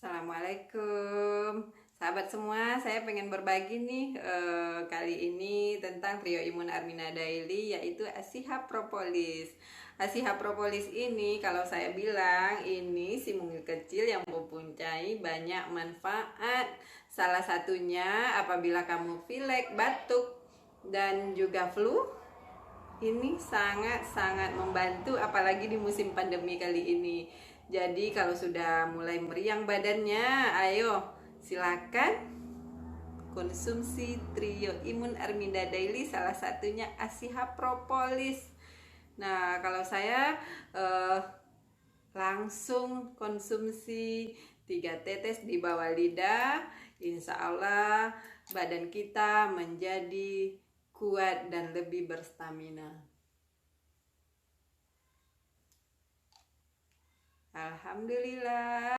Assalamualaikum sahabat semua, saya pengen berbagi nih kali ini tentang trio imun Armina Daily, yaitu Asiha Propolis. Asiha Propolis ini kalau saya bilang ini si mungil kecil yang mempunyai banyak manfaat. Salah satunya apabila kamu pilek, batuk, dan juga flu, ini sangat-sangat membantu apalagi di musim pandemi kali ini. Jadi kalau sudah mulai meriang badannya, ayo silakan konsumsi trio imun Armina Daily, salah satunya Asiha Propolis. Nah, kalau saya langsung konsumsi 3 tetes di bawah lidah, insya Allah badan kita menjadi kuat dan lebih berstamina. Alhamdulillah.